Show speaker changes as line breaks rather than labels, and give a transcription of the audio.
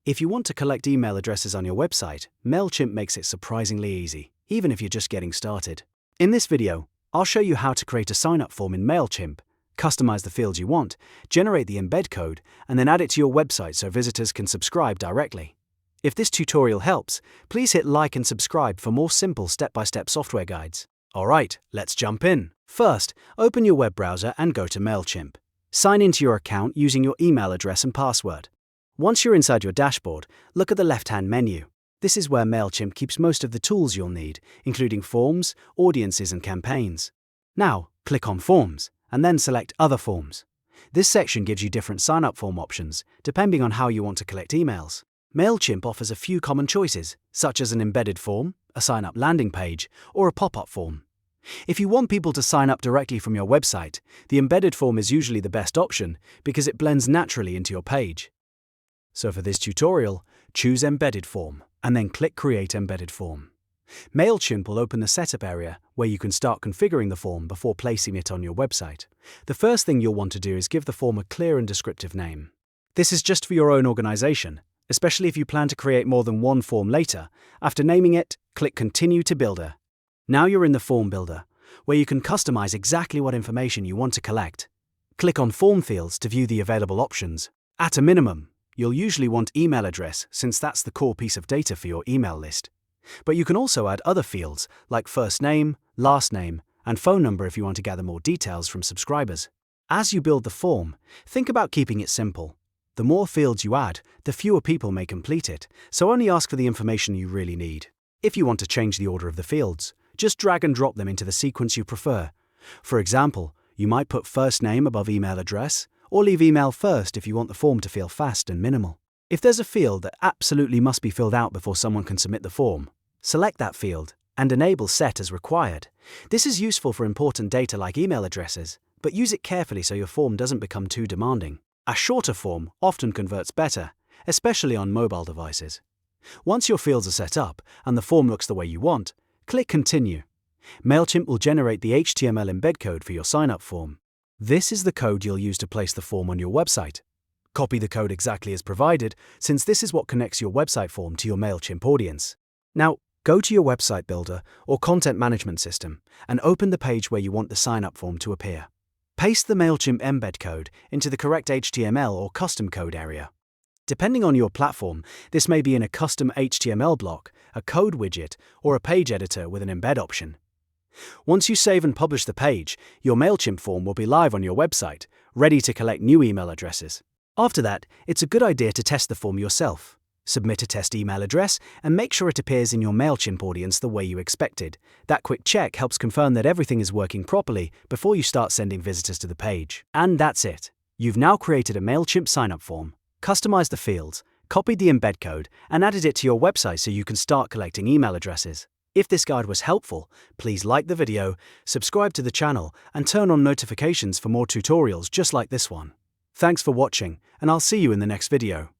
If you want to collect email addresses on your website, MailChimp makes it surprisingly easy, even if you're just getting started. In this video, I'll show you how to create a sign-up form in MailChimp, customize the fields you want, generate the embed code, and then add it to your website so visitors can subscribe directly. If this tutorial helps, please hit like and subscribe for more simple step-by-step software guides. Alright, let's jump in. First, open your web browser and go to MailChimp. Sign into your account using your email address and password. Once you're inside your dashboard, look at the left-hand menu. This is where MailChimp keeps most of the tools you'll need, including forms, audiences, and campaigns. Now, click on Forms, and then select Other Forms. This section gives you different sign-up form options, depending on how you want to collect emails. MailChimp offers a few common choices, such as an embedded form, a sign-up landing page, or a pop-up form. If you want people to sign up directly from your website, the embedded form is usually the best option because it blends naturally into your page. So for this tutorial, choose Embedded Form, and then click Create Embedded Form. MailChimp will open the setup area where you can start configuring the form before placing it on your website. The first thing you'll want to do is give the form a clear and descriptive name. This is just for your own organization, especially if you plan to create more than one form later. After naming it, click Continue to Builder. Now you're in the Form Builder, where you can customize exactly what information you want to collect. Click on Form Fields to view the available options. At a minimum, you'll usually want email address since that's the core piece of data for your email list. But you can also add other fields like first name, last name, and phone number if you want to gather more details from subscribers. As you build the form, think about keeping it simple. The more fields you add, the fewer people may complete it, so only ask for the information you really need. If you want to change the order of the fields, just drag and drop them into the sequence you prefer. For example, you might put first name above email address, or leave email first if you want the form to feel fast and minimal. If there's a field that absolutely must be filled out before someone can submit the form, select that field and enable Set as required. This is useful for important data like email addresses, but use it carefully so your form doesn't become too demanding. A shorter form often converts better, especially on mobile devices. Once your fields are set up and the form looks the way you want, click Continue. MailChimp will generate the HTML embed code for your sign-up form. This is the code you'll use to place the form on your website. Copy the code exactly as provided, since this is what connects your website form to your MailChimp audience. Now, go to your website builder or content management system and open the page where you want the sign-up form to appear. Paste the MailChimp embed code into the correct HTML or custom code area. Depending on your platform, this may be in a custom HTML block, a code widget, or a page editor with an embed option. Once you save and publish the page, your MailChimp form will be live on your website, ready to collect new email addresses. After that, it's a good idea to test the form yourself. Submit a test email address and make sure it appears in your MailChimp audience the way you expected. That quick check helps confirm that everything is working properly before you start sending visitors to the page. And that's it. You've now created a MailChimp sign-up form, customized the fields, copied the embed code, and added it to your website so you can start collecting email addresses. If this guide was helpful, please like the video, subscribe to the channel, and turn on notifications for more tutorials just like this one. Thanks for watching, and I'll see you in the next video.